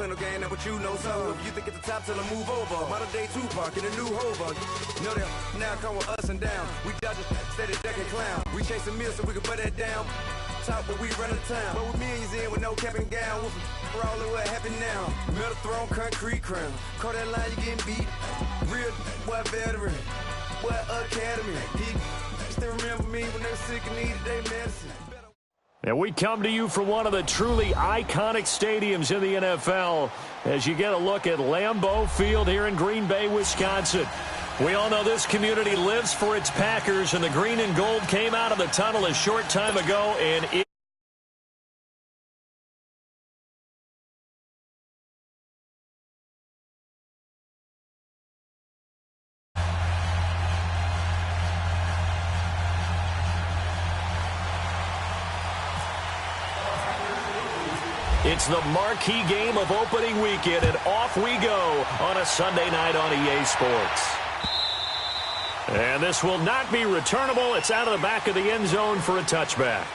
play no game, that's what you know. So if you think at the top, tell them move over. Modern day Tupac in a new Hova. Know that now come with us and down. We dodging steady duck and clown. We chasing meals so we can put that down. Talk, but we run the town. But with millions in with no cap and gown. We're all in what happened now. Metal throne, concrete crown. Call that line, you getting beat. Real, what veteran. What academy. He still remember me when they were sick and needed their medicine. And we come to you from one of the truly iconic stadiums in the NFL as you get a look at Lambeau Field here in Green Bay, Wisconsin. We all know this community lives for its Packers, and the green and gold came out of the tunnel a short time ago, and it's the marquee game of opening weekend, and off we go on a Sunday night on EA Sports. And this will not be returnable. It's out of the back of the end zone for a touchback.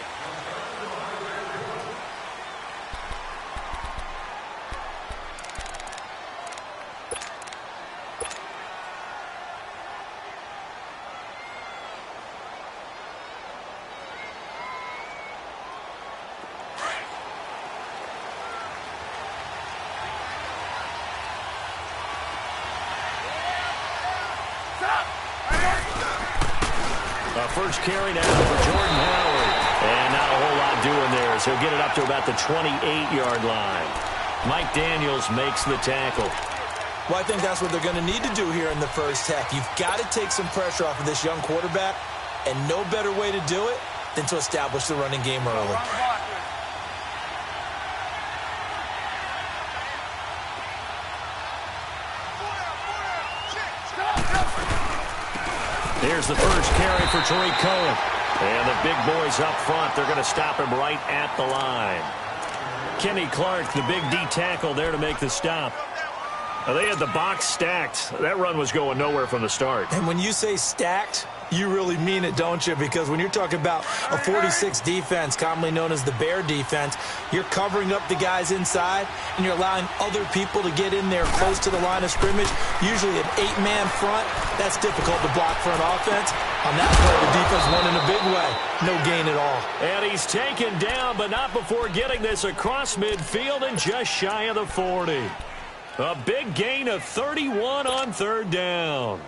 First carry now for Jordan Howard. And not a whole lot doing there as he'll get it up to about the 28-yard line. Mike Daniels makes the tackle. Well, I think that's what they're going to need to do here in the first half. You've got to take some pressure off of this young quarterback, and no better way to do it than to establish the running game early. Here's the first carry for Tariq Cohen. And the big boys up front, they're going to stop him right at the line. Kenny Clark, the big D tackle there to make the stop. They had the box stacked. That run was going nowhere from the start. And when you say stacked, you really mean it, don't you? Because when you're talking about a 46 defense, commonly known as the Bear defense, you're covering up the guys inside, and you're allowing other people to get in there close to the line of scrimmage, usually an 8-man front. That's difficult to block for an offense. On that play, the defense won in a big way. No gain at all. And he's taken down, but not before getting this across midfield and just shy of the 40. A big gain of 31 on third down.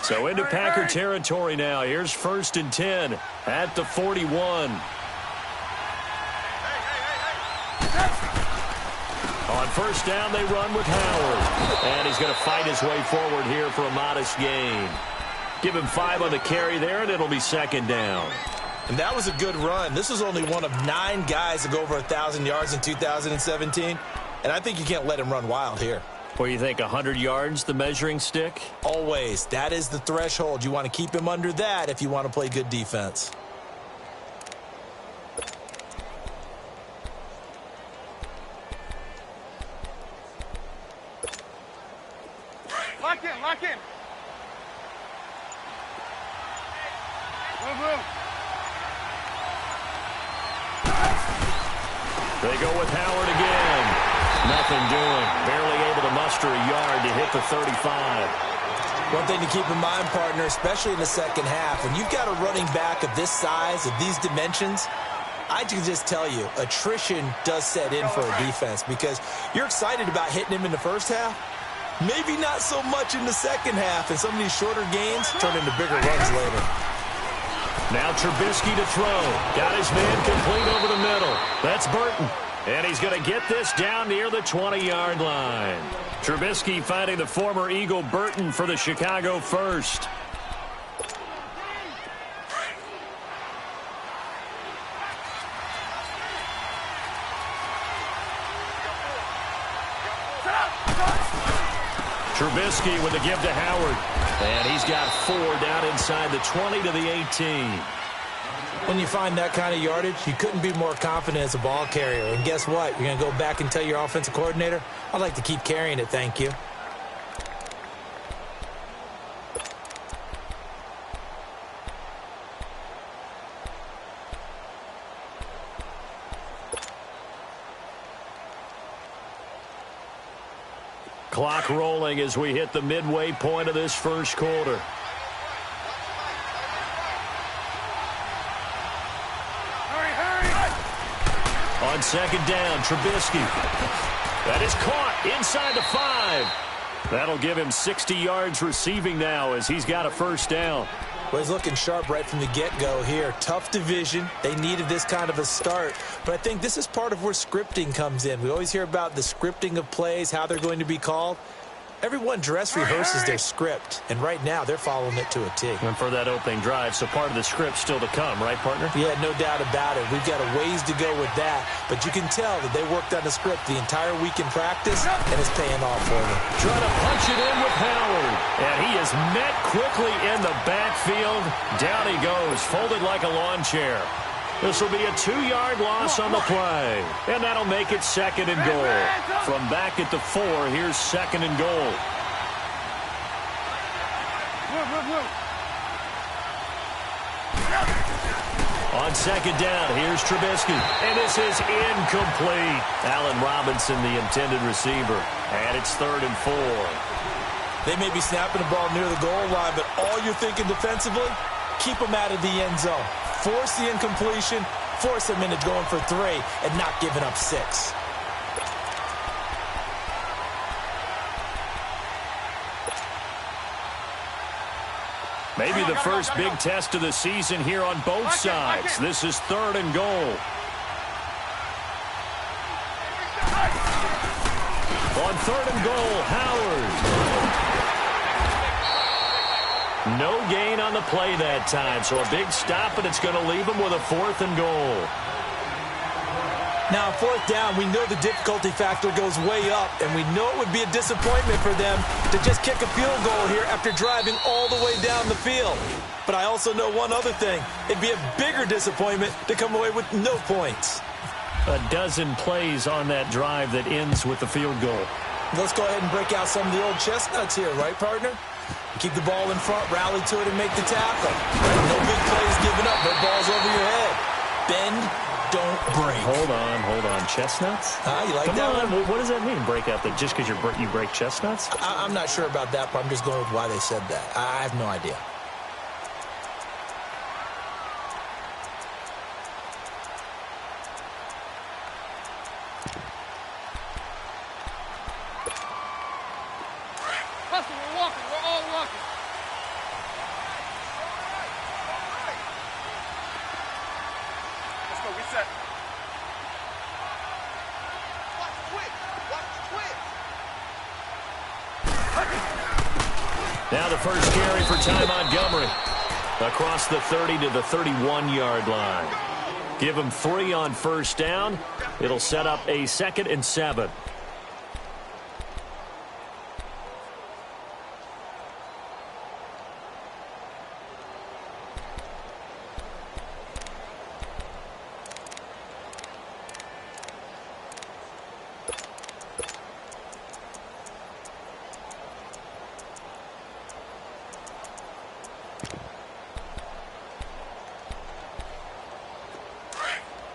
So into Packer territory now. Here's 1st and 10 at the 41. On first down, they run with Howard. And he's going to fight his way forward here for a modest gain. Give him 5 on the carry there, and it'll be 2nd down. And that was a good run. This was only one of 9 guys to go over 1,000 yards in 2017. And I think you can't let him run wild here. What do you think, 100 yards, the measuring stick? Always. That is the threshold. You want to keep him under that if you want to play good defense. Lock in, lock in. Move. They go with Howard again. Nothing doing. Barely able to muster a yard to hit the 35. One thing to keep in mind, partner, especially in the second half, when you've got a running back of this size, of these dimensions, I can just tell you, attrition does set in for a defense because you're excited about hitting him in the first half. Maybe not so much in the second half, and some of these shorter gains turn into bigger runs later. Now Trubisky to throw. Got his man complete over the middle. That's Burton. And he's going to get this down near the 20-yard line. Trubisky finding the former Eagle Burton for the Chicago first. Trubisky with a give to Howard. And he's got 4 down inside the 20 to the 18. When you find that kind of yardage, you couldn't be more confident as a ball carrier. And guess what? You're going to go back and tell your offensive coordinator, I'd like to keep carrying it, thank you. Clock rolling as we hit the midway point of this first quarter. On second down, Trubisky. That is caught inside the 5. That'll give him 60 yards receiving now as he's got a first down. Well, he's looking sharp right from the get-go here. Tough division. They needed this kind of a start. But I think this is part of where scripting comes in. We always hear about the scripting of plays, how they're going to be called. Everyone dress rehearses their script, and right now they're following it to a T. And for that opening drive, so part of the script still to come, right, partner? Yeah, no doubt about it. We've got a ways to go with that, but you can tell that they worked on the script the entire week in practice, and it's paying off for them. Trying to punch it in with Howard, and he is met quickly in the backfield. Down he goes, folded like a lawn chair. This will be a 2-yard loss on the play, and that'll make it second and goal. From back at the 4, here's second and goal. On second down, here's Trubisky, and this is incomplete. Allen Robinson, the intended receiver, and it's 3rd and 4. They may be snapping the ball near the goal line, but all you're thinking defensively, keep them out of the end zone. Force the incompletion, force them into going for 3, and not giving up 6. Maybe the first big test of the season here on both sides. This is 3rd and goal. On 3rd and goal, Howard. No gain on the play that time, so a big stop, and it's going to leave him with a 4th and goal. Now, 4th down, we know the difficulty factor goes way up, and we know it would be a disappointment for them to just kick a field goal here after driving all the way down the field. But I also know one other thing. It'd be a bigger disappointment to come away with no points. A dozen plays on that drive that ends with the field goal. Let's go ahead and break out some of the old chestnuts here, right, partner? Keep the ball in front, rally to it, and make the tackle. No big plays given up, no balls over your head. Bend, don't break. Hold on. Chestnuts? You like Come that on. one? What does that mean, break out? That just because you break chestnuts? I'm not sure about that, but I'm just going with why they said that. I have no idea. Hustle, we're walking. We're all walking. Let's go. Reset. Watch quick. Watch quick. Now the first carry for Ty Montgomery. Across the 30 to the 31-yard line. Give him 3 on first down. It'll set up a 2nd and 7.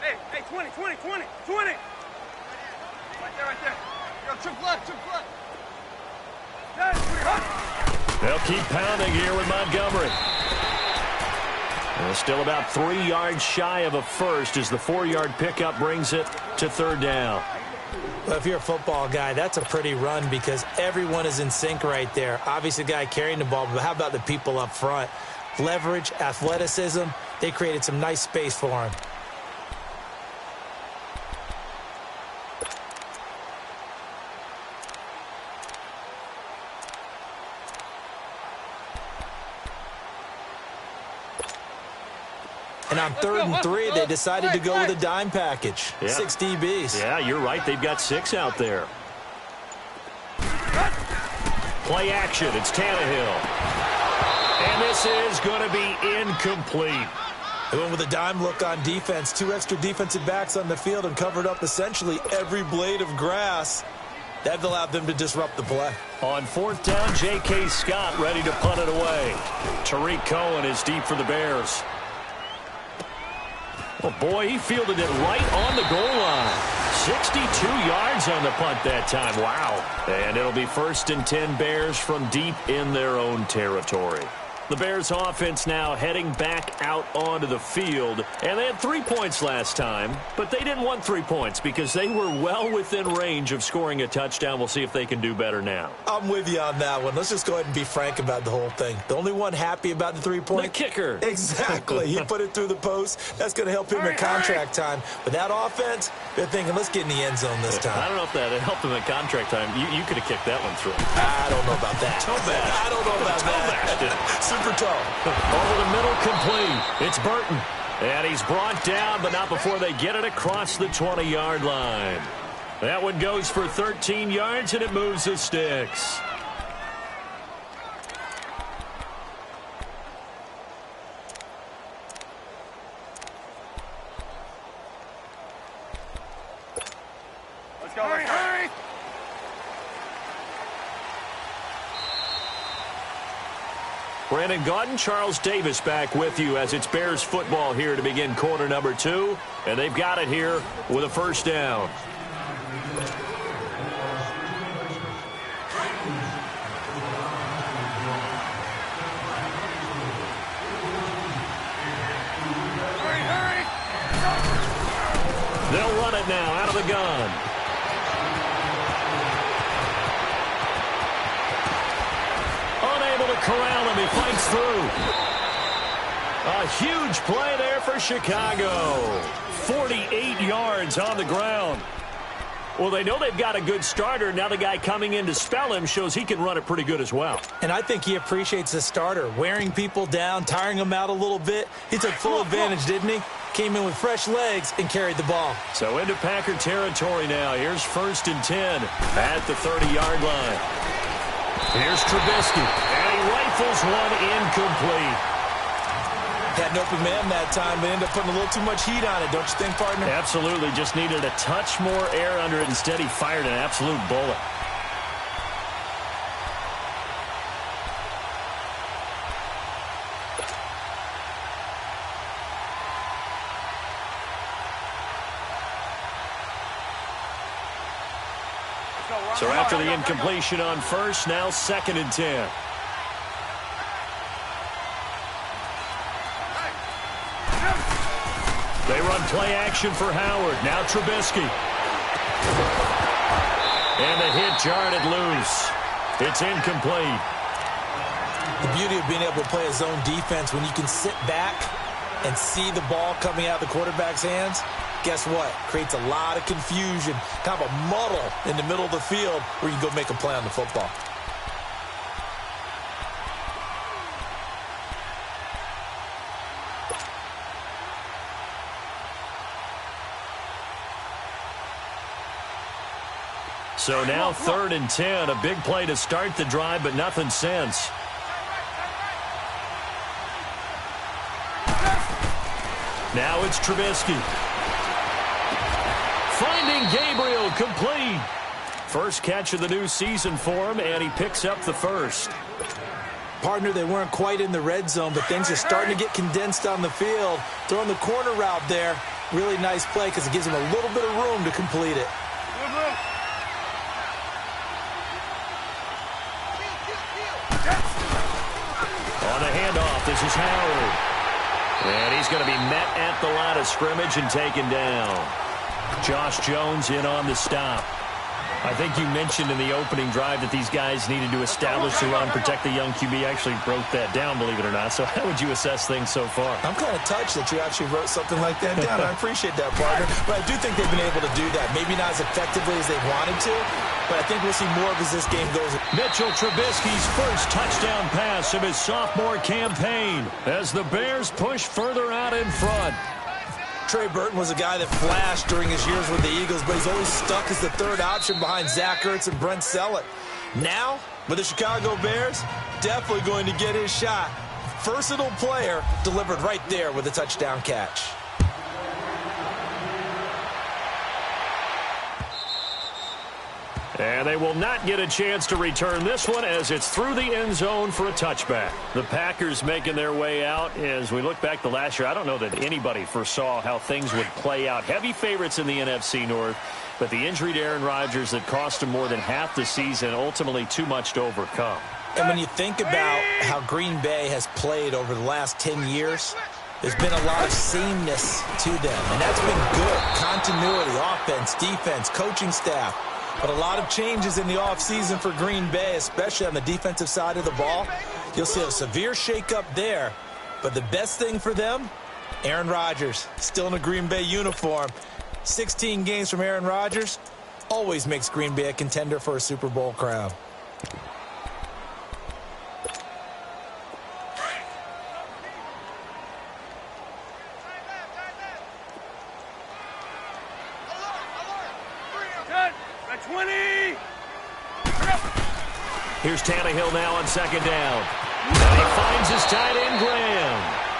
Hey, 20. Right there. Yo, trip left. They'll keep pounding here with Montgomery. They're still about 3 yards shy of a first as the 4-yard pickup brings it to 3rd down. Well, if you're a football guy, that's a pretty run because everyone is in sync right there. Obviously, the guy carrying the ball, but how about the people up front? Leverage, athleticism, they created some nice space for him. And on 3rd and 3, they decided to go with a dime package. Yeah. 6 DBs. Yeah, you're right. They've got 6 out there. Play action. It's Tannehill. And this is going to be incomplete. They went with a dime look on defense. 2 extra defensive backs on the field and covered up essentially every blade of grass. That allowed them to disrupt the play. On 4th down, J.K. Scott ready to punt it away. Tariq Cohen is deep for the Bears. Oh, boy, he fielded it right on the goal line. 62 yards on the punt that time. Wow. And it'll be 1st and 10 Bears from deep in their own territory. The Bears offense now heading back out onto the field. And they had 3 points last time, but they didn't want 3 points because they were well within range of scoring a touchdown. We'll see if they can do better now. I'm with you on that one. Let's just go ahead and be frank about the whole thing. The only one happy about the 3-point? The kicker. Exactly. He put it through the post. That's going to help him in contract time. But that offense, they're thinking, let's get in the end zone this time. I don't know if that helped him in contract time. You could have kicked that one through. I don't know about that. Toe bash. I don't know about that. Super toe. Over the middle, complete. It's Burton. And he's brought down, but not before they get it across the 20-yard line. That one goes for 13 yards, and it moves the sticks. Let's go. Hurry! Brandon Gaudin, Charles Davis back with you as it's Bears football here to begin quarter number 2. And they've got it here with a 1st down. Hurry! They'll run it now out of the gun. Unable to corral him. He fights through. A huge play there for Chicago. 48 yards on the ground. Well, they know they've got a good starter. Now the guy coming in to spell him shows he can run it pretty good as well. And I think he appreciates the starter, wearing people down, tiring them out a little bit. He took full advantage, didn't he? Came in with fresh legs and carried the ball. So into Packer territory now. Here's 1st and 10 at the 30-yard line. Here's Trubisky, and he rifles one incomplete. Had an open man that time, but ended up putting a little too much heat on it, don't you think, partner? Absolutely. Just needed a touch more air under it. Instead, he fired an absolute bullet. So after the incompletion on 1st, now 2nd and 10. They run play action for Howard. Now Trubisky. And the hit jarred it loose. It's incomplete. The beauty of being able to play a zone defense when you can sit back and see the ball coming out of the quarterback's hands, guess what? Creates a lot of confusion, kind of a muddle in the middle of the field where you can go make a play on the football. So now 3rd and 10. A big play to start the drive, but nothing since. Now it's Trubisky. Finding Gabriel, complete. First catch of the new season for him, and he picks up the 1st. Partner, they weren't quite in the red zone, but things are starting to get condensed on the field. Throwing the corner route there, really nice play because it gives him a little bit of room to complete it. On the handoff, this is Howard. And he's going to be met at the line of scrimmage and taken down. Josh Jones in on the stop. I think you mentioned in the opening drive that these guys needed to establish the run, protect the young QB. I actually wrote that down, believe it or not. So how would you assess things so far? I'm kind of touched that you actually wrote something like that down. I appreciate that, partner. But I do think they've been able to do that. Maybe not as effectively as they wanted to, but I think we'll see more of as this game goes. Mitchell Trubisky's first touchdown pass of his sophomore campaign as the Bears push further out in front. Trey Burton was a guy that flashed during his years with the Eagles, but he's always stuck as the 3rd option behind Zach Ertz and Brent Sellett. Now, with the Chicago Bears, definitely going to get his shot. Versatile player delivered right there with a touchdown catch. And they will not get a chance to return this one as it's through the end zone for a touchback. The Packers making their way out. As we look back to last year, I don't know that anybody foresaw how things would play out. Heavy favorites in the NFC North, but the injury to Aaron Rodgers that cost him more than half the season, ultimately too much to overcome. And when you think about how Green Bay has played over the last 10 years, there's been a lot of sameness to them, and that's been good. Continuity, offense, defense, coaching staff. But a lot of changes in the offseason for Green Bay, especially on the defensive side of the ball. You'll see a severe shakeup there. But the best thing for them, Aaron Rodgers, still in a Green Bay uniform. 16 games from Aaron Rodgers always makes Green Bay a contender for a Super Bowl crown. Here's Tannehill now on second down. And he finds his tight end, Graham.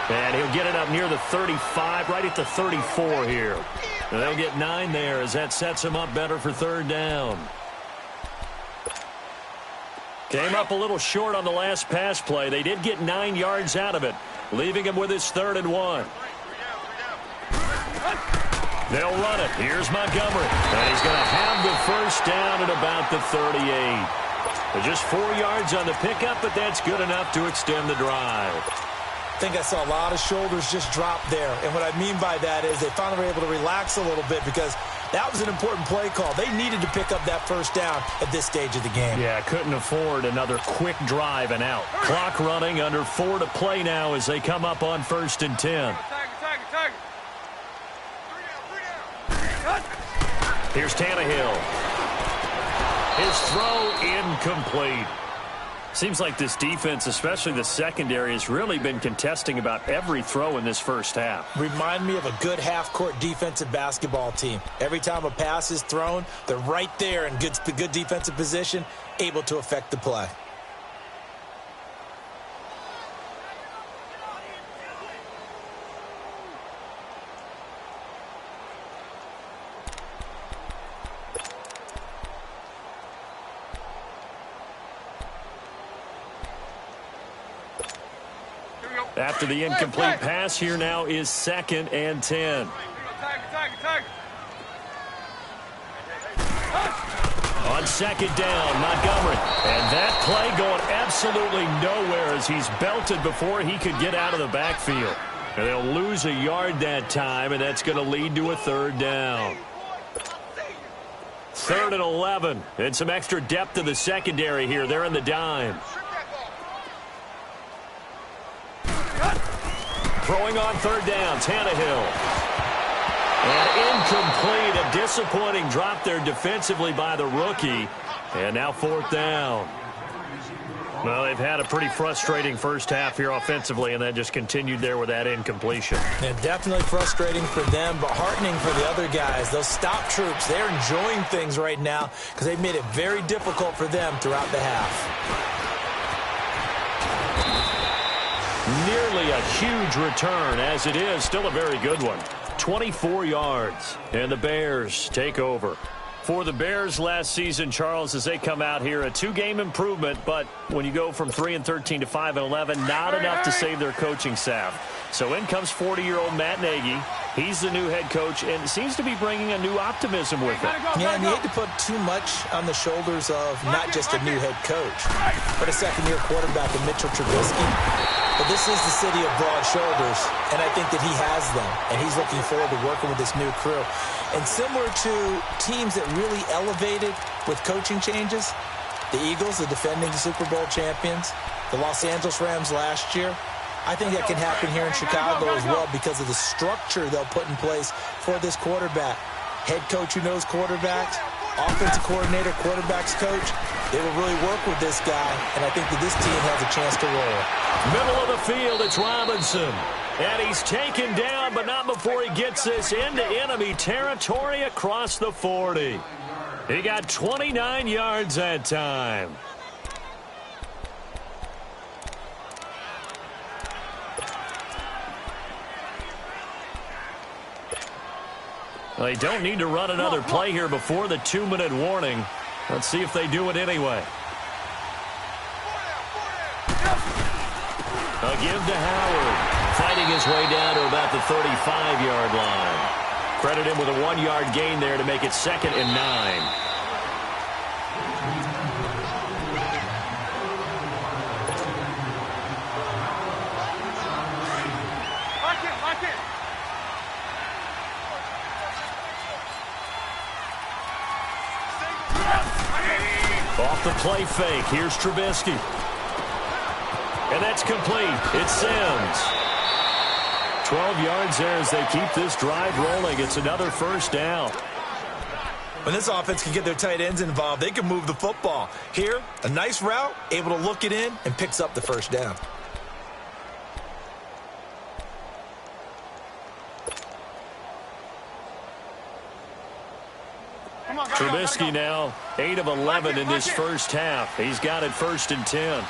And he'll get it up near the 35, right at the 34 here. And they'll get 9 there as that sets him up better for third down. Came up a little short on the last pass play. They did get 9 yards out of it, leaving him with his 3rd and 1. They'll run it. Here's Montgomery. And he's going to have the first down at about the 38. Just 4 yards on the pickup, but that's good enough to extend the drive. I think I saw a lot of shoulders just drop there. And what I mean by that is they finally were able to relax a little bit because that was an important play call. They needed to pick up that first down at this stage of the game. Yeah, couldn't afford another quick drive and out. Clock running, under 4 to play now as they come up on 1st and 10. Here's Tannehill. His throw incomplete. Seems like this defense, especially the secondary, has really been contesting about every throw in this first half. Remind me of a good half-court defensive basketball team. Every time a pass is thrown, they're right there in good defensive position, able to affect the play. After the incomplete pass, here now is 2nd and 10. On 2nd down, Montgomery. And that play going absolutely nowhere as he's belted before he could get out of the backfield. And they'll lose a yard that time, and that's going to lead to a 3rd down. 3rd and 11. And some extra depth to the secondary here. They're in the dime. Throwing on 3rd down, Tannehill. And incomplete, a disappointing drop there defensively by the rookie. And now 4th down. Well, they've had a pretty frustrating first half here offensively, and that just continued there with that incompletion. Yeah, definitely frustrating for them, but heartening for the other guys. Those stop troops, they're enjoying things right now because they've made it very difficult for them throughout the half. Nearly a huge return, as it is still a very good one. 24 yards, and the Bears take over. For the Bears last season, Charles, as they come out here, a 2-game improvement, but when you go from 3-13 to 5-11, not enough to save their coaching staff. So in comes 40-year-old Matt Nagy. He's the new head coach and seems to be bringing a new optimism with him. Yeah, and you hate to put too much on the shoulders of not just a new head coach, but a second-year quarterback in Mitchell Trubisky. But this is the city of broad shoulders, and I think that he has them, and he's looking forward to working with this new crew. And similar to teams that really elevated with coaching changes, the Eagles, the defending Super Bowl champions, the Los Angeles Rams last year, I think that can happen here in Chicago as well because of the structure they'll put in place for this quarterback. Head coach who knows quarterbacks, offensive coordinator, quarterbacks coach, they will really work with this guy, and I think that this team has a chance to roll. Middle of the field, it's Robinson. And he's taken down, but not before he gets this into enemy territory across the 40. He got 29 yards that time. Well, they don't need to run another play here before the 2-minute warning. Let's see if they do it anyway. A give to Howard. Fighting his way down to about the 35-yard line. Credit him with a 1-yard gain there to make it 2nd and 9. Off the play fake. Here's Trubisky. And that's complete. It's Sims. 12 yards there as they keep this drive rolling. It's another first down. When this offense can get their tight ends involved, they can move the football. Here, a nice route, able to look it in, and picks up the first down. Trubisky now 8 of 11 in this first half. He's got it 1st and 10.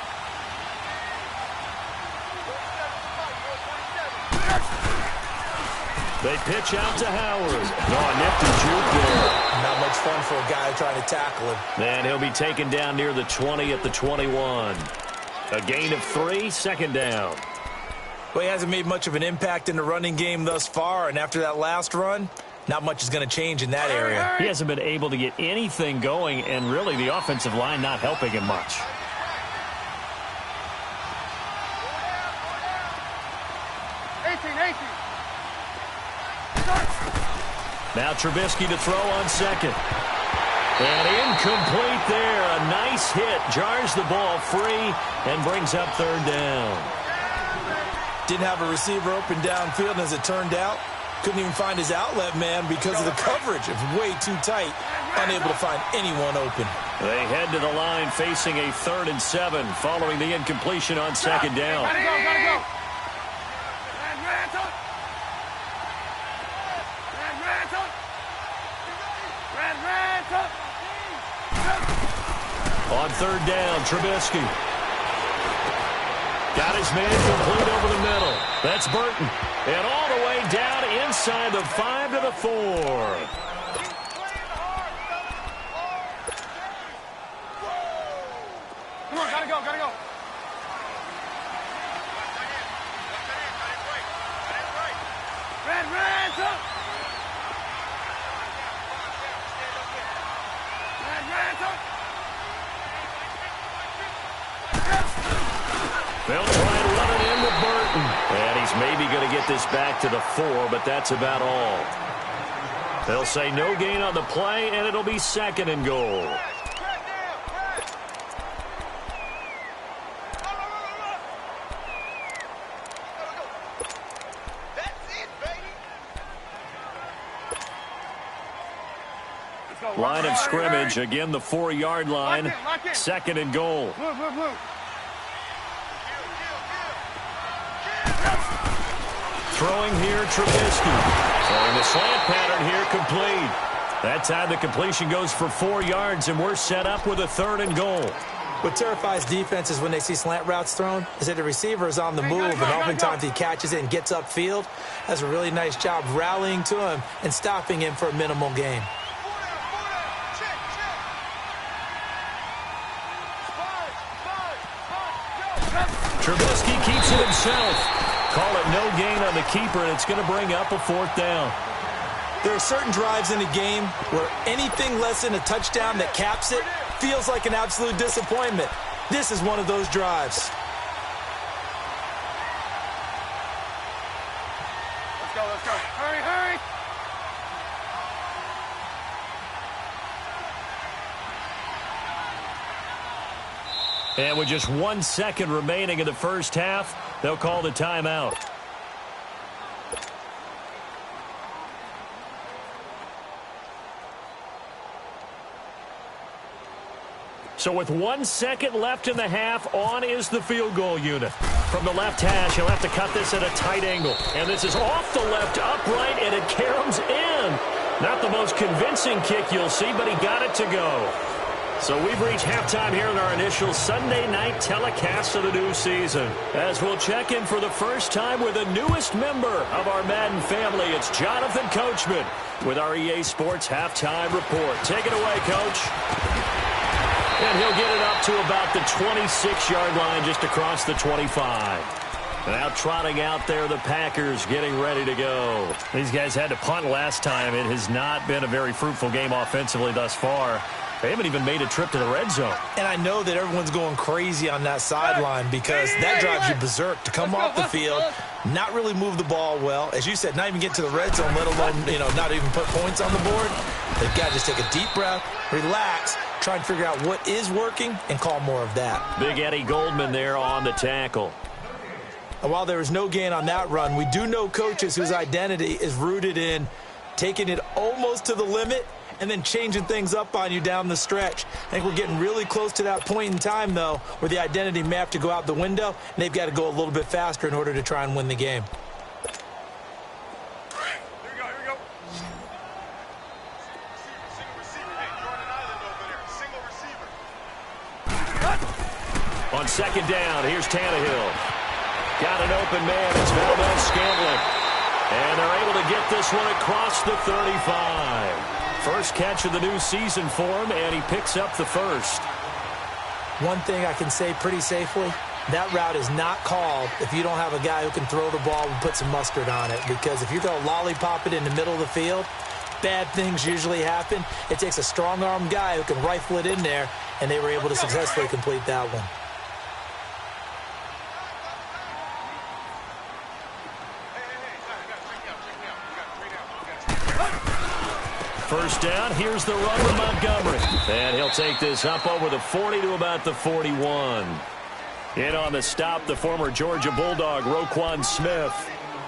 They pitch out to Howard. Oh, nifty juke there. Not much fun for a guy trying to tackle him. And he'll be taken down near the 20 at the 21. A gain of 3, 2nd down. Well, he hasn't made much of an impact in the running game thus far, and after that last run, not much is going to change in that area. He hasn't been able to get anything going, and really the offensive line not helping him much. Now Trubisky to throw on 2nd. And incomplete there. A nice hit. Jars the ball free and brings up 3rd down. Didn't have a receiver open downfield, and as it turned out, couldn't even find his outlet man because of the coverage. It was way too tight. Unable to find anyone open. They head to the line facing a 3rd and 7 following the incompletion on 2nd down. Gotta go. On 3rd down, Trubisky. Got his man complete over the middle. That's Burton. And all the way down inside the 5 to the 4. Come on, gotta go. Red, up! They'll try and run it in with Burton. And he's maybe going to get this back to the 4, but that's about all. They'll say no gain on the play, and it'll be 2nd and goal. Line of scrimmage, again the 4-yard line, 2nd and goal. Throwing here, Trubisky. And the slant pattern here complete. That time the completion goes for 4 yards, and we're set up with a 3rd and goal. What terrifies defenses when they see slant routes thrown is that the receiver is on the move, and oftentimes he catches it and gets upfield. Does a really nice job rallying to him and stopping him for a minimal gain. Trubisky keeps it himself. Call it no gain on the keeper, and it's going to bring up a 4th down. There are certain drives in a game where anything less than a touchdown that caps it feels like an absolute disappointment. This is one of those drives. Let's go. Hurry. And with just 1 second remaining in the first half, they'll call the timeout. So with 1 second left in the half, on is the field goal unit. From the left hash, he'll have to cut this at a tight angle. And this is off the left upright, and it caroms in. Not the most convincing kick you'll see, but he got it to go. So we've reached halftime here in our initial Sunday night telecast of the new season. As we'll check in for the first time with the newest member of our Madden family, it's Jonathan Coachman with our EA Sports Halftime Report. Take it away, Coach. And he'll get it up to about the 26-yard line, just across the 25. Now trotting out there, the Packers getting ready to go. These guys had to punt last time. It has not been a very fruitful game offensively thus far. They haven't even made a trip to the red zone. And I know that everyone's going crazy on that sideline because that drives you berserk to come off the field, not really move the ball well. As you said, not even get to the red zone, let alone, not even put points on the board. They've got to just take a deep breath, relax, try and figure out what is working, and call more of that. Big Eddie Goldman there on the tackle. And while there was no gain on that run, we do know coaches whose identity is rooted in taking it almost to the limit and then changing things up on you down the stretch. I think we're getting really close to that point in time, though, where the identity may have to go out the window, and they've got to go a little bit faster in order to try and win the game. Here we go. On second down, here's Tannehill. Got an open man. It's Valdez-Scantling. And they're able to get this one across the 35. First catch of the new season for him, and he picks up the first. One thing I can say pretty safely, that route is not called if you don't have a guy who can throw the ball and put some mustard on it. Because if you're going to lollipop it in the middle of the field, bad things usually happen. It takes a strong-armed guy who can rifle it in there, and they were able to successfully complete that one. First down, here's the run to Montgomery. And he'll take this up over the 40 to about the 41. In on the stop, the former Georgia Bulldog, Roquan Smith.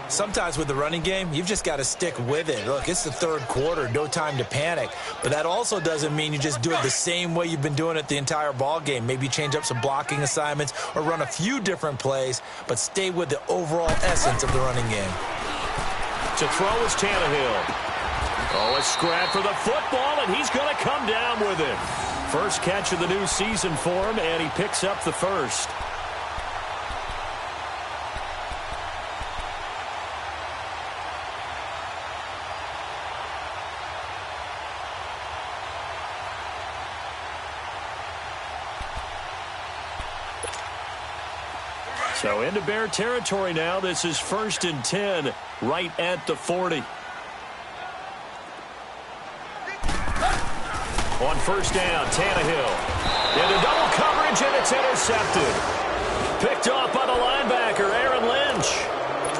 Sometimes with the running game, you've just got to stick with it. Look, it's the third quarter, no time to panic. But that also doesn't mean you just do it the same way you've been doing it the entire ball game. Maybe change up some blocking assignments or run a few different plays, but stay with the overall essence of the running game. To throw is Tannehill. Oh, a scrap for the football, and he's going to come down with it. First catch of the new season for him, and he picks up the first. So into Bear territory now. This is 1st and 10, right at the 40. On first down, Tannehill. Into double coverage, and it's intercepted. Picked off by the linebacker, Aaron Lynch.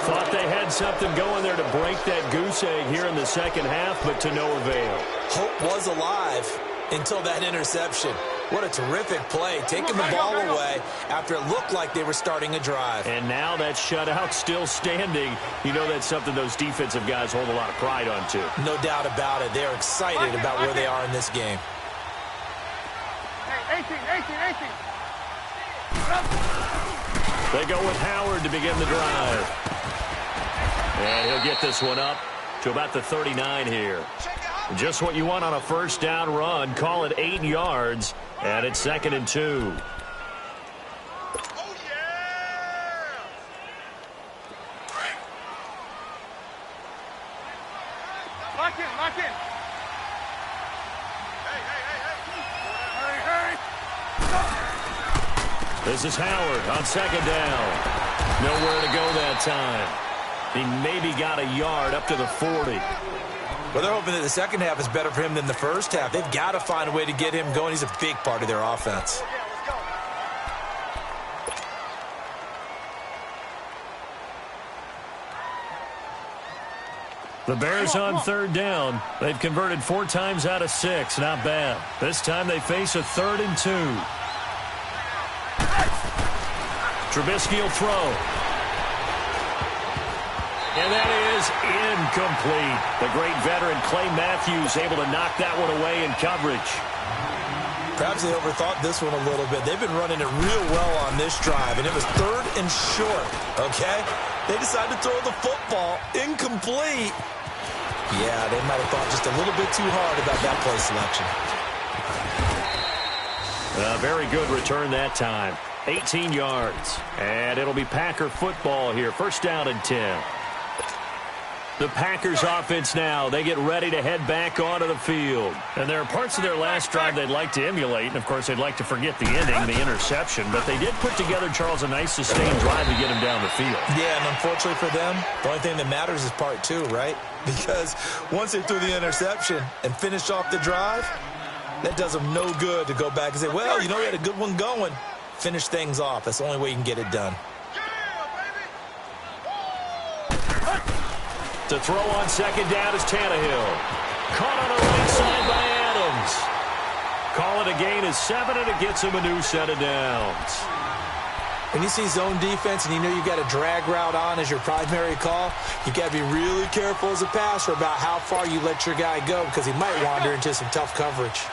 Thought they had something going there to break that goose egg here in the second half, but to no avail. Hope was alive until that interception. What a terrific play, taking the ball away after it looked like they were starting a drive. And now that shutout still standing. You know that's something those defensive guys hold a lot of pride on, too. No doubt about it. They're excited about where they are in this game. Hey, 18. They go with Howard to begin the drive. And he'll get this one up to about the 39 here. Just what you want on a first down run. Call it 8 yards. And it's 2nd and 2. Oh, yeah! Lock in. Hey. Hurry. This is Howard on 2nd down. Nowhere to go that time. He maybe got a yard up to the 40. Well, they're hoping that the second half is better for him than the first half. They've got to find a way to get him going. He's a big part of their offense. The Bears on 3rd down. They've converted 4 times out of 6. Not bad. This time they face a 3rd and 2. Trubisky will throw. And that is incomplete. The great veteran Clay Matthews able to knock that one away in coverage. Perhaps they overthought this one a little bit. They've been running it real well on this drive, and it was 3rd and short, okay? They decided to throw the football incomplete. Yeah, they might have thought just a little bit too hard about that play selection. A very good return that time. 18 yards. And it'll be Packer football here. First down and 10. The Packers offense now. They get ready to head back onto the field. And there are parts of their last drive they'd like to emulate. And, of course, they'd like to forget the ending, the interception. But they did put together, Charles, a nice sustained drive to get him down the field. Yeah, and unfortunately for them, the only thing that matters is part two, right? Because once they threw the interception and finished off the drive, that does them no good to go back and say, well, you know, we had a good one going. Finish things off. That's the only way you can get it done. To throw on second down is Tannehill. Caught on the right side by Adams. Call it a gain of 7, and it gets him a new set of downs. When you see zone defense and you know you've got a drag route on as your primary call, you've got to be really careful as a passer about how far you let your guy go because he might wander into some tough coverage.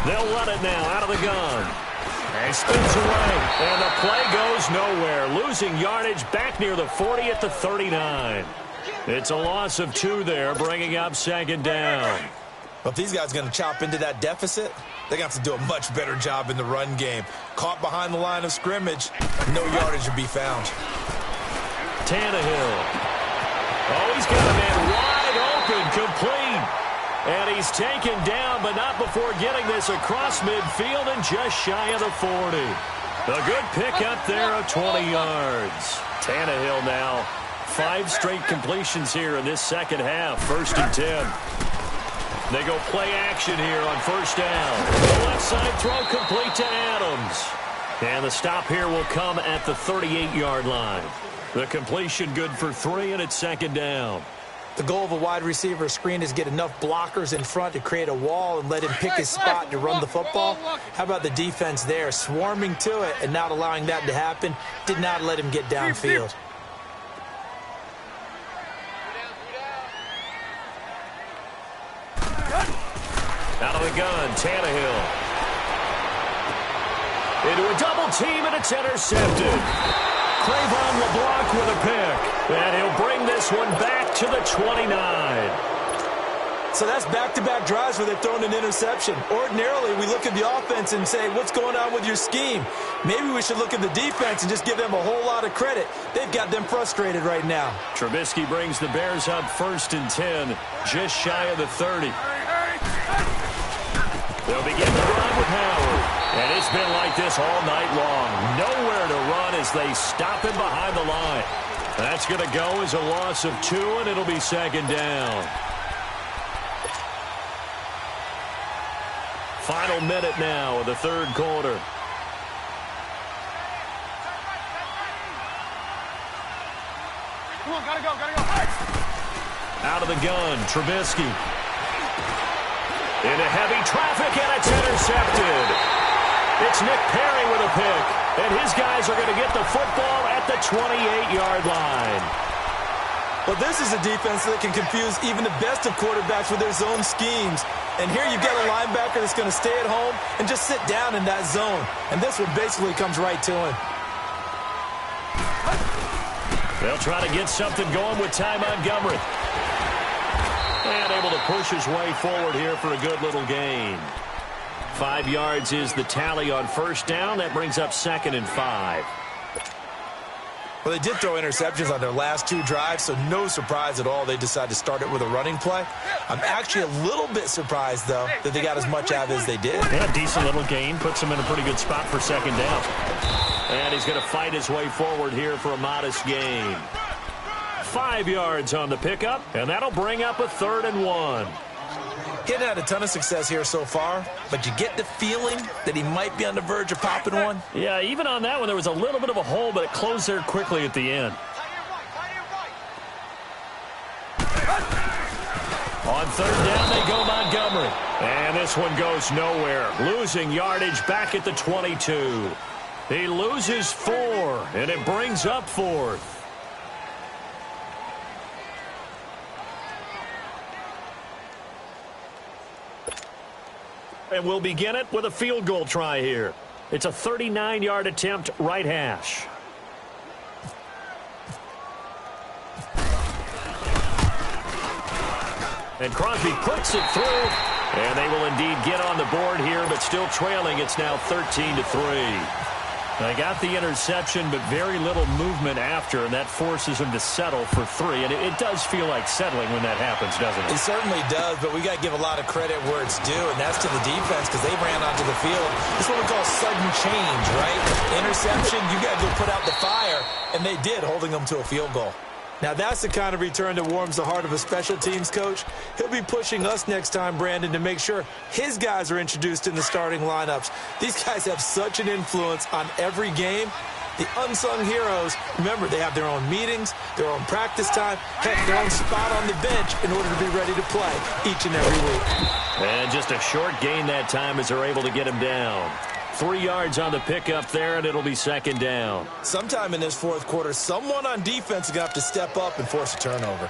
They'll run it now out of the gun. And spins away. And the play goes nowhere. Losing yardage back near the 40 at the 39. It's a loss of 2 there, bringing up second down. Well, if these guys are going to chop into that deficit, they're going to have to do a much better job in the run game. Caught behind the line of scrimmage, no yardage to be found. Tannehill. Oh, he's got a man wide open, complete. And he's taken down, but not before getting this across midfield and just shy of the 40. A good pickup there of 20 yards. Tannehill now, 5 straight completions here in this second half, 1st and 10. They go play action here on first down. The left side throw complete to Adams. And the stop here will come at the 38-yard line. The completion good for 3, and it's second down. The goal of a wide receiver screen is get enough blockers in front to create a wall and let him pick his spot to run the football. How about the defense there, swarming to it and not allowing that to happen? Did not let him get downfield. Out of the gun, Tannehill. Into a double team, and it's intercepted. Cravon LeBlanc with a pick. And he'll bring this one back to the 29. So that's back-to-back drives where they're throwing an interception. Ordinarily, we look at the offense and say, what's going on with your scheme? Maybe we should look at the defense and just give them a whole lot of credit. They've got them frustrated right now. Trubisky brings the Bears up 1st and 10, just shy of the 30. They'll begin the run with Howard. And it's been like this all night long. Nowhere to run as they stop him behind the line. That's going to go as a loss of 2, and it'll be second down. Final minute now of the 3rd quarter. Come on, gotta go. Out of the gun, Trubisky. Into heavy traffic, and it's intercepted. It's Nick Perry with a pick, and his guys are going to get the football at the 28-yard line. Well, this is a defense that can confuse even the best of quarterbacks with their zone schemes. And here you've got a linebacker that's going to stay at home and just sit down in that zone. And this one basically comes right to him. They'll try to get something going with Ty Montgomery. And able to push his way forward here for a good little gain. 5 yards is the tally on first down. That brings up 2nd and 5. Well, they did throw interceptions on their last 2 drives, so no surprise at all they decided to start it with a running play. I'm actually a little bit surprised, though, that they got as much out as they did. Yeah, decent little gain. Puts him in a pretty good spot for second down. And he's going to fight his way forward here for a modest gain. 5 yards on the pickup, and that'll bring up a 3rd and 1. He hadn't had a ton of success here so far, but you get the feeling that he might be on the verge of popping one. Yeah, even on that one, there was a little bit of a hole, but it closed there quickly at the end. On 3rd down, they go Montgomery. And this one goes nowhere. Losing yardage back at the 22. He loses 4, and it brings up 4th. And we'll begin it with a field goal try here. It's a 39-yard attempt, right hash. And Crosby puts it through. And they will indeed get on the board here, but still trailing. It's now 13-3. They got the interception, but very little movement after, and that forces them to settle for 3. And it does feel like settling when that happens, doesn't it? It certainly does, but we got to give a lot of credit where it's due, and that's to the defense because they ran onto the field. This is what we call sudden change, right? Interception, you got to go put out the fire, and they did, holding them to a field goal. Now, that's the kind of return that warms the heart of a special teams coach. He'll be pushing us next time, Brandon, to make sure his guys are introduced in the starting lineups. These guys have such an influence on every game. The unsung heroes, remember, they have their own meetings, their own practice time, heck, their own spot on the bench in order to be ready to play each and every week. And just a short gain that time as they're able to get him down. 3 yards on the pickup there, and it'll be second down. Sometime in this fourth quarter, someone on defense is going to have to step up and force a turnover.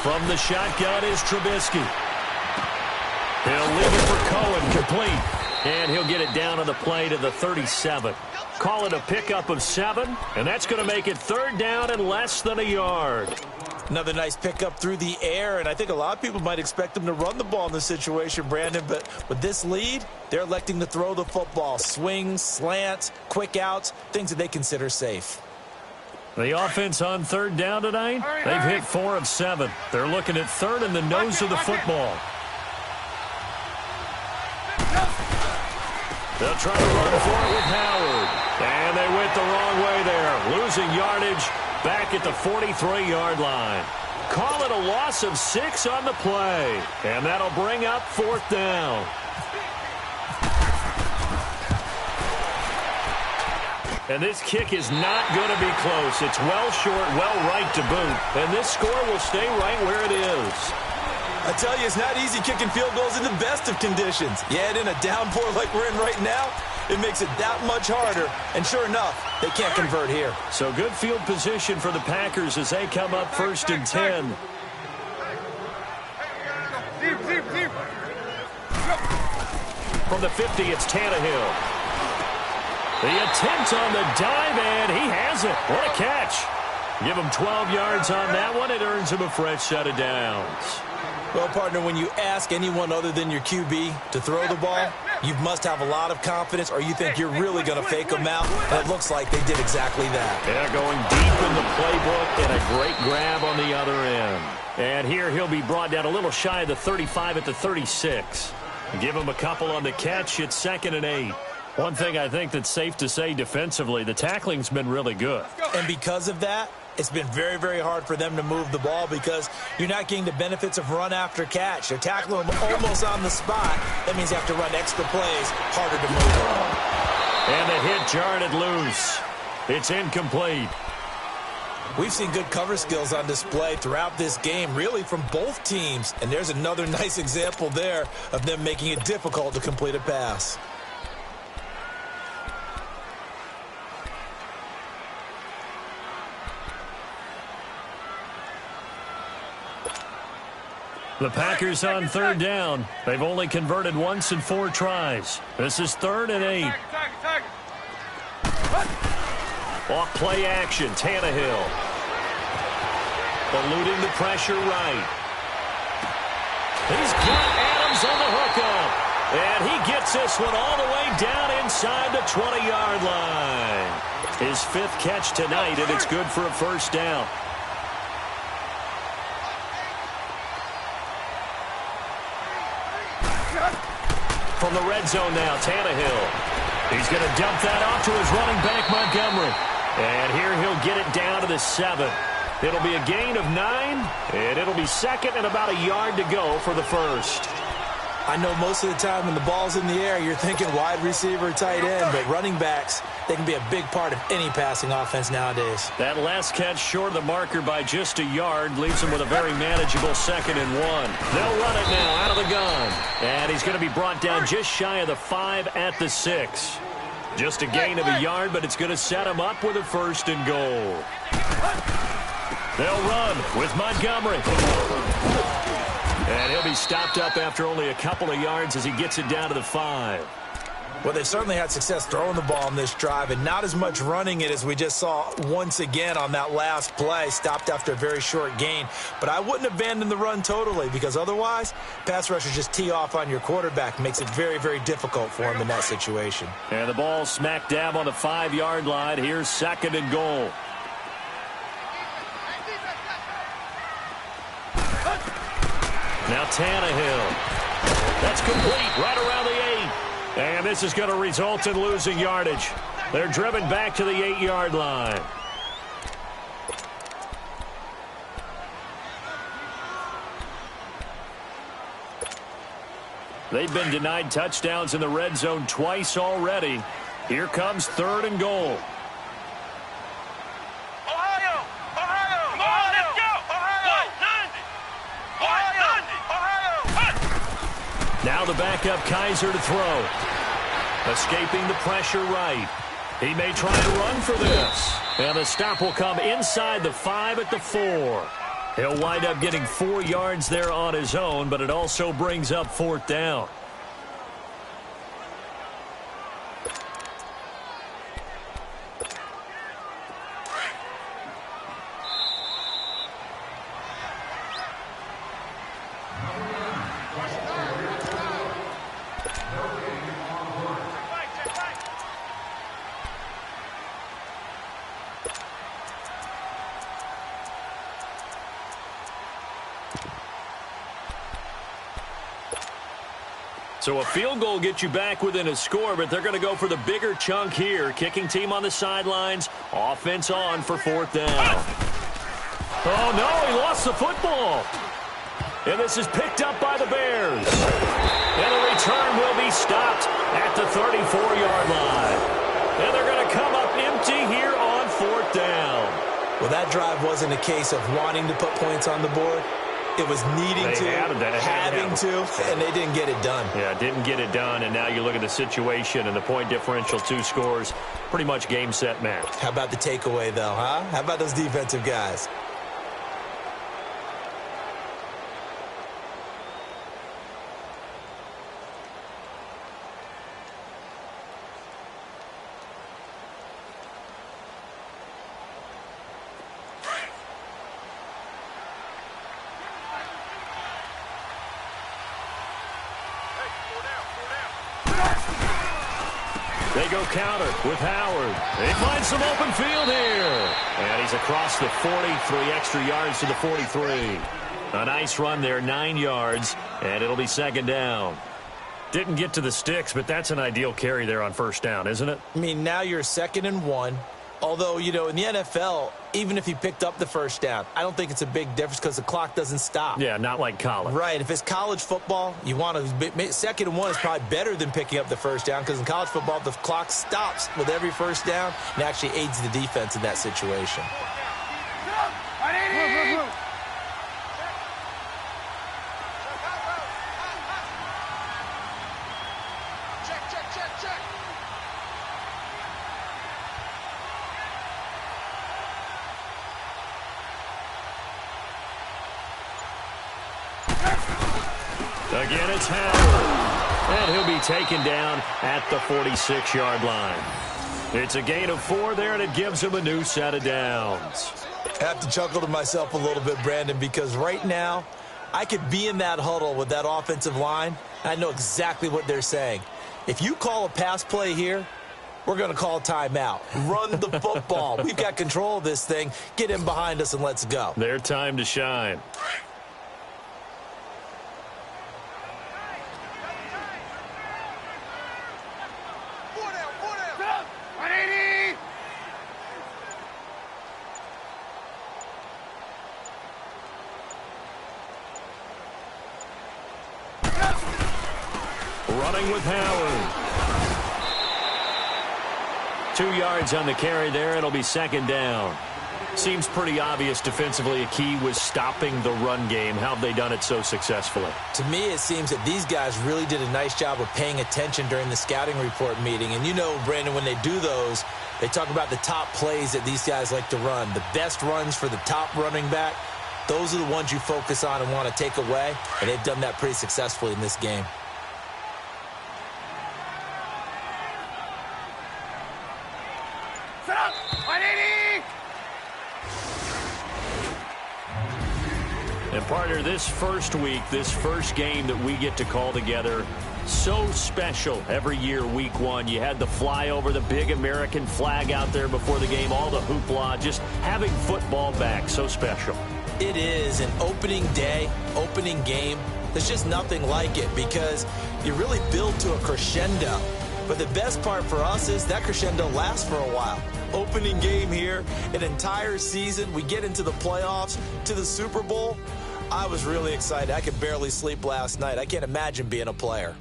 From the shotgun is Trubisky. He'll leave it for Cohen, complete. And he'll get it down on the play to the 37. Call it a pickup of 7, and that's going to make it third down and less than a yard. Another nice pickup through the air, and I think a lot of people might expect them to run the ball in this situation, Brandon, but with this lead, they're electing to throw the football. Swings, slants, quick outs, things that they consider safe. The offense on third down tonight, they've hit 4 of 7. They're looking at third in the nose of the football. They'll try to run for it with Howard. And they went the wrong way there, losing yardage back at the 43-yard line. Call it a loss of 6 on the play. And that'll bring up fourth down. And this kick is not going to be close. It's well short, well right to boot. And this score will stay right where it is. I tell you, it's not easy kicking field goals in the best of conditions. Yet in a downpour like we're in right now, it makes it that much harder. And sure enough, they can't convert here. So good field position for the Packers as they come up first and 10. From the 50, it's Tannehill. The attempt on the dive, and he has it. What a catch. Give him 12 yards on that one. It earns him a fresh set of downs. Well, partner, when you ask anyone other than your QB to throw the ball, you must have a lot of confidence or you think you're really going to fake them out. And it looks like they did exactly that. Yeah, going deep in the playbook and a great grab on the other end. And here he'll be brought down a little shy of the 35 at the 36. Give him a couple on the catch. It's second and 8. One thing I think that's safe to say defensively, the tackling's been really good. And because of that, it's been very, very hard for them to move the ball because you're not getting the benefits of run after catch. They're tackling them almost on the spot. That means they have to run extra plays, harder to move them. And the hit jarred it loose. It's incomplete. We've seen good cover skills on display throughout this game, really from both teams. And there's another nice example there of them making it difficult to complete a pass. The Packers on third down. They've only converted once in 4 tries. This is third and 8. Off play action, Tannehill. Eluding the pressure right. He's got Adams on the hookup. And he gets this one all the way down inside the 20-yard line. His 5th catch tonight, and it's good for a first down. From the red zone now, Tannehill. He's going to dump that off to his running back, Montgomery. And here he'll get it down to the 7. It'll be a gain of 9, and it'll be second and about a yard to go for the first. I know most of the time when the ball's in the air, you're thinking wide receiver, tight end, but running backs, they can be a big part of any passing offense nowadays. That last catch short of the marker by just a yard leaves him with a very manageable second and 1. They'll run it now out of the gun. And he's going to be brought down just shy of the 5 at the 6. Just a gain of a yard, but it's going to set him up with a first and goal. They'll run with Montgomery. And he'll be stopped up after only a couple of yards as he gets it down to the 5. Well, they've certainly had success throwing the ball on this drive and not as much running it as we just saw once again on that last play, stopped after a very short gain. But I wouldn't abandon the run totally because otherwise, pass rushers just tee off on your quarterback. Makes it very, very difficult for him in that situation. And the ball smack dab on the 5-yard line. Here's 2nd and goal. Now Tannehill. That's complete right around the 8. And this is going to result in losing yardage. They're driven back to the 8-yard line. They've been denied touchdowns in the red zone twice already. Here comes 3rd and goal. Now the backup Kaiser to throw. Escaping the pressure right. He may try to run for this. And the stop will come inside the 5 at the 4. He'll wind up getting 4 yards there on his own, but it also brings up 4th down. So a field goal gets you back within a score, but they're going to go for the bigger chunk here. Kicking team on the sidelines. Offense on for 4th down. Oh, no, he lost the football. And this is picked up by the Bears. And the return will be stopped at the 34-yard line. And they're going to come up empty here on 4th down. Well, that drive wasn't a case of wanting to put points on the board. It was needing to, having to, and they didn't get it done. Yeah, didn't get it done, and now you look at the situation and the point differential, 2 scores, pretty much game, set, match. How about the takeaway, though, huh? How about those defensive guys? They go counter with Howard. They find some open field here. And he's across the 43 extra yards to the 43. A nice run there, 9 yards, and it'll be 2nd down. Didn't get to the sticks, but that's an ideal carry there on 1st down, isn't it? I mean, now you're 2nd and 1. Although, you know, in the NFL, even if he picked up the 1st down, I don't think it's a big difference because the clock doesn't stop. Yeah, not like college. Right. If it's college football, you want to 2nd and 1 is probably better than picking up the 1st down because in college football, the clock stops with every 1st down and actually aids the defense in that situation. Again, it's Howard. And he'll be taken down at the 46-yard line. It's a gain of 4 there, and it gives him a new set of downs. I have to chuckle to myself a little bit, Brandon, because right now I could be in that huddle with that offensive line. I know exactly what they're saying. If you call a pass play here, we're going to call timeout. Run the football. We've got control of this thing. Get in behind us and let's go. Their time to shine. Running with Howard. 2 yards on the carry there. It'll be 2nd down. Seems pretty obvious defensively a key was stopping the run game. How have they done it so successfully? To me, it seems that these guys really did a nice job of paying attention during the scouting report meeting. And you know, Brandon, when they do those, They talk about the top plays that these guys like to run, the best runs for the top running back. Those are the ones you focus on and want to take away, and they've done that pretty successfully in this game. Set up! 180! And partner, this first week, this first game that we get to call together, so special every year, week one. You had the flyover, the big American flag out there before the game, all the hoopla, just having football back, so special. It is an opening day, opening game. There's just nothing like it because you really build to a crescendo. But the best part for us is that crescendo lasts for a while. Opening game here, an entire season. We get into the playoffs, to the Super Bowl. I was really excited. I could barely sleep last night. I can't imagine being a player.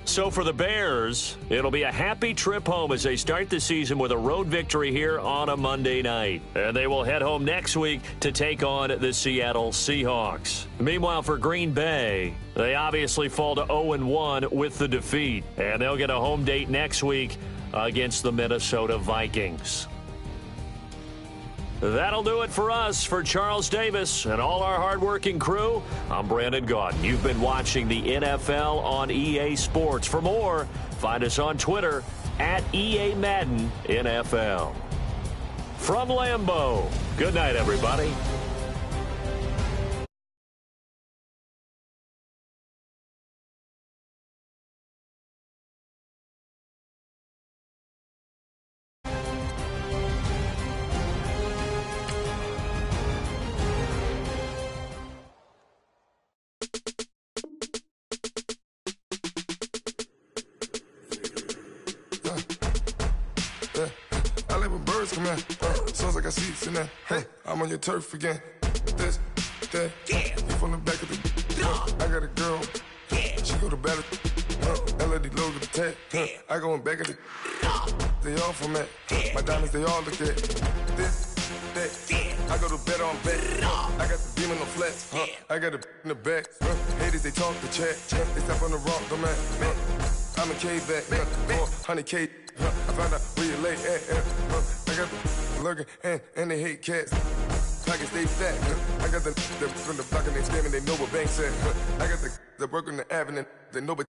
So for the Bears, it'll be a happy trip home as they start the season with a road victory here on a Monday night. And they will head home next week to take on the Seattle Seahawks. Meanwhile, for Green Bay, they obviously fall to 0-1 with the defeat. And they'll get a home date next week against the Minnesota Vikings. That'll do it for us. For Charles Davis and all our hardworking crew, I'm Brandon Gaudin. You've been watching the NFL on EA Sports. For more, find us on Twitter at EA Madden NFL. From Lambeau, good night, everybody. I like when birds come in. Sounds like I got seats in there. Hey, I'm on your turf again. This, that, you from the back of the. I got a girl. She go to battle. LED logo the tag. I go in back of the. They all from that. My diamonds, they all look at. This, that. I go to bed on bet. I got the beam on the flats. I got it in the back. Haters, they talk the chat. They step on the rock, come at. I'm a K-back. 400K. I found out where you lay at. I got the lurking and they hate cats. Pockets stay fat. I got the from the block and they screaming, they know what banks at. I got the work on the avenue, they know what.